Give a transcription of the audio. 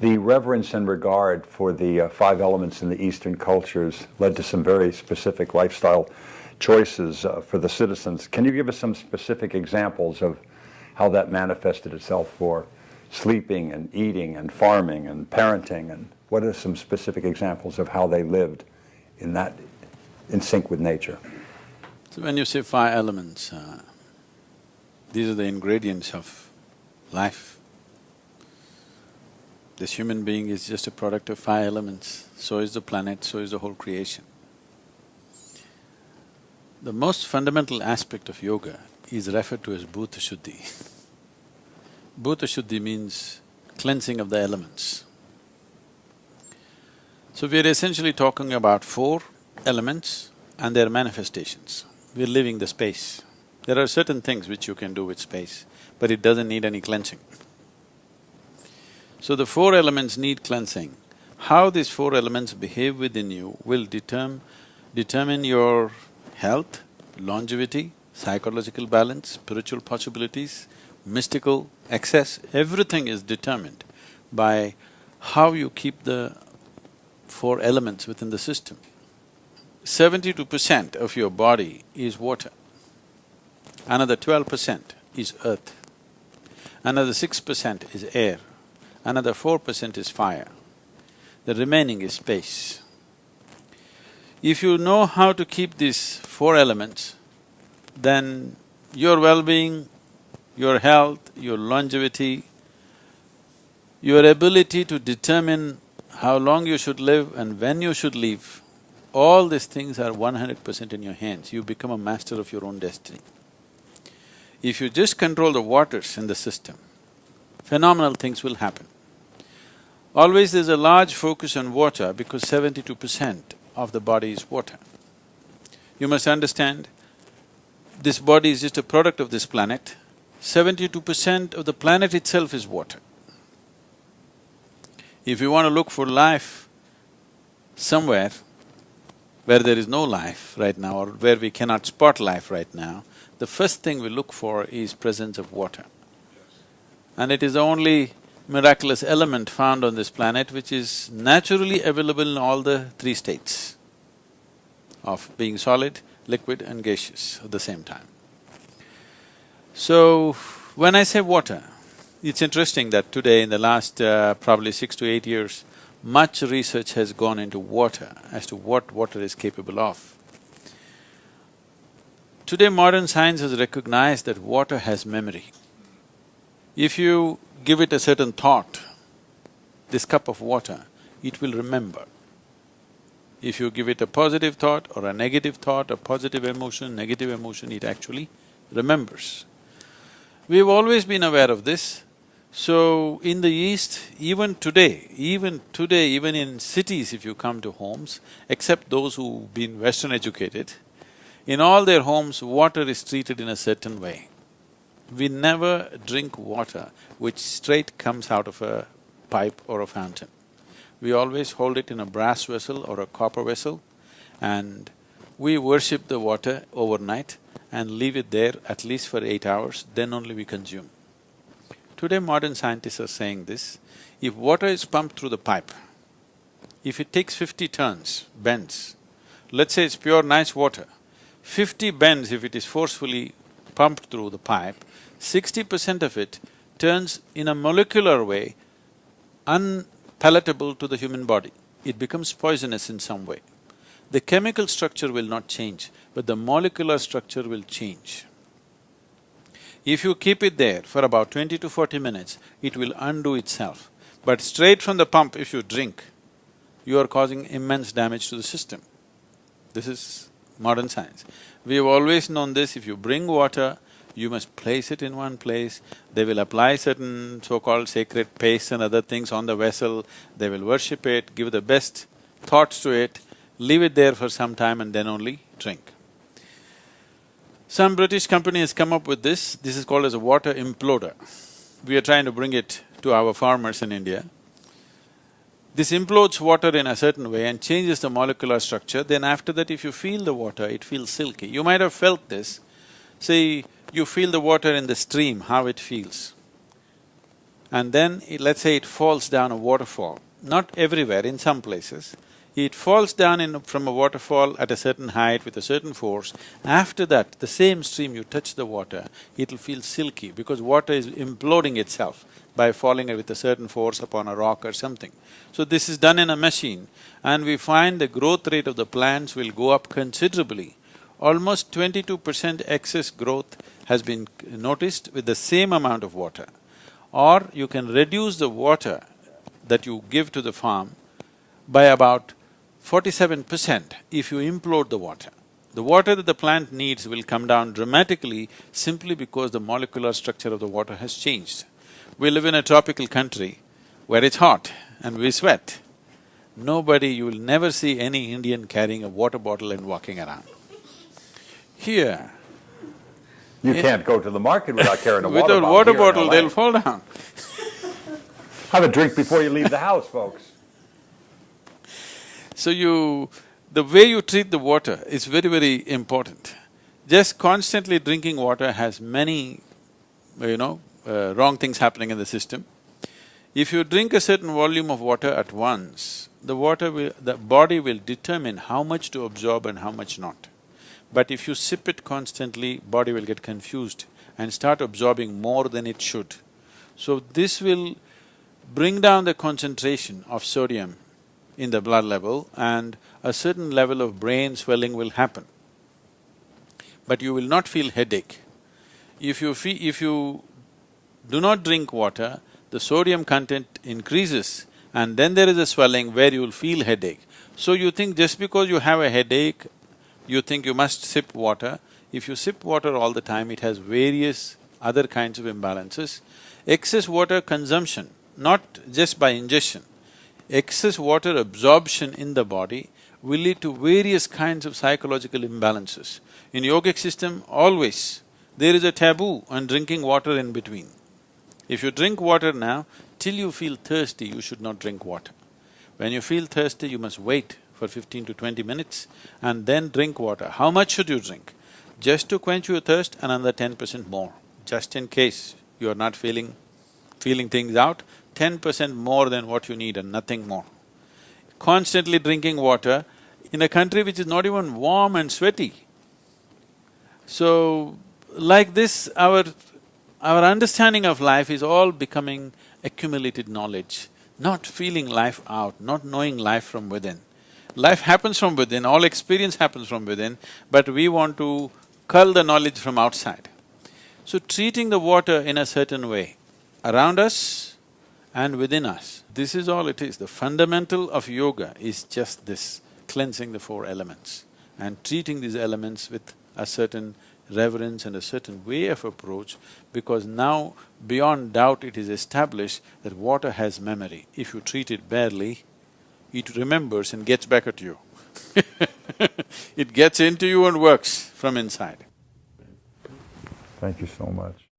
The reverence and regard for the five elements in the Eastern cultures led to some very specific lifestyle choices for the citizens. Can you give us some specific examples of how that manifested itself for sleeping and eating and farming and parenting, and what are some specific examples of how they lived in sync with nature? So when you say five elements, these are the ingredients of life. This human being is just a product of five elements, so is the planet, so is the whole creation. The most fundamental aspect of yoga is referred to as Bhuta Shuddhi. Bhuta Shuddhi means cleansing of the elements. So we are essentially talking about four elements and their manifestations. We're living the space. There are certain things which you can do with space, but it doesn't need any cleansing. So the four elements need cleansing. How these four elements behave within you will determine your health, longevity, psychological balance, spiritual possibilities, mystical access, everything is determined by how you keep the four elements within the system. 72% of your body is water, another 12% is earth, another 6% is air, another 4% is fire, the remaining is space. If you know how to keep these four elements, then your well-being, your health, your longevity, your ability to determine how long you should live and when you should live, all these things are 100% in your hands. You become a master of your own destiny. If you just control the waters in the system, phenomenal things will happen. Always there's a large focus on water because 72% of the body is water. You must understand, this body is just a product of this planet. 72% of the planet itself is water. If you want to look for life somewhere where there is no life right now or where we cannot spot life right now, the first thing we look for is presence of water. And it is the only miraculous element found on this planet which is naturally available in all the three states of being solid, liquid and gaseous at the same time. So, when I say water, it's interesting that today in the last probably 6 to 8 years, much research has gone into water as to what water is capable of. Today modern science has recognized that water has memory. If you give it a certain thought, this cup of water, it will remember. If you give it a positive thought or a negative thought, a positive emotion, negative emotion, it actually remembers. We've always been aware of this. So, in the East, even today, even in cities if you come to homes, except those who've been Western educated, in all their homes, water is treated in a certain way. We never drink water which straight comes out of a pipe or a fountain. We always hold it in a brass vessel or a copper vessel, and we worship the water overnight and leave it there at least for 8 hours, then only we consume. Today modern scientists are saying this, if water is pumped through the pipe, if it takes 50 turns, bends, let's say it's pure nice water, 50 bends if it is forcefully pumped through the pipe, 60% of it turns in a molecular way unpalatable to the human body. It becomes poisonous in some way. The chemical structure will not change, but the molecular structure will change. If you keep it there for about 20 to 40 minutes, it will undo itself. But straight from the pump if you drink, you are causing immense damage to the system. This is modern science. We have always known this, if you bring water, you must place it in one place, they will apply certain so-called sacred paste and other things on the vessel, they will worship it, give the best thoughts to it, leave it there for some time and then only drink. Some British company has come up with this is called as a water imploder. We are trying to bring it to our farmers in India. This implodes water in a certain way and changes the molecular structure, then after that if you feel the water, it feels silky. You might have felt this. See, you feel the water in the stream, how it feels. and then let's say it falls down a waterfall, not everywhere, in some places, it falls down from a waterfall at a certain height with a certain force. After that, the same stream, you touch the water, it'll feel silky because water is imploding itself by falling with a certain force upon a rock or something. So this is done in a machine, and we find the growth rate of the plants will go up considerably. Almost 22% excess growth has been noticed with the same amount of water. Or you can reduce the water that you give to the farm by about 47% if you implode the water. The water that the plant needs will come down dramatically simply because the molecular structure of the water has changed. We live in a tropical country where it's hot and we sweat. You will never see any Indian carrying a water bottle and walking around. Here… You can't go to the market without carrying a water bottle. Without water bottle, they'll fall down. Have a drink before you leave the house, folks. So the way you treat the water is very, very important. Just constantly drinking water has many, wrong things happening in the system. If you drink a certain volume of water at once, the body will determine how much to absorb and how much not. But if you sip it constantly, body will get confused and start absorbing more than it should. So this will bring down the concentration of sodium in the blood level and a certain level of brain swelling will happen. But you will not feel headache. If you do not drink water, the sodium content increases and then there is a swelling where you will feel headache. So you think just because you have a headache, you think you must sip water. If you sip water all the time, it has various other kinds of imbalances. Excess water consumption, not just by ingestion, excess water absorption in the body will lead to various kinds of psychological imbalances. In yogic system, always there is a taboo on drinking water in between. If you drink water now, till you feel thirsty, you should not drink water. When you feel thirsty, you must wait for 15 to 20 minutes and then drink water. How much should you drink? Just to quench your thirst, another 10% more. Just in case you are not feeling things out, 10% more than what you need and nothing more. Constantly drinking water in a country which is not even warm and sweaty. So, like this, our understanding of life is all becoming accumulated knowledge, not feeling life out, not knowing life from within. Life happens from within, all experience happens from within, but we want to cull the knowledge from outside. So treating the water in a certain way, around us and within us, this is all it is. The fundamental of yoga is just this, cleansing the four elements and treating these elements with a certain reverence and a certain way of approach, because now beyond doubt it is established that water has memory. If you treat it badly, it remembers and gets back at you. It gets into you and works from inside. Thank you so much.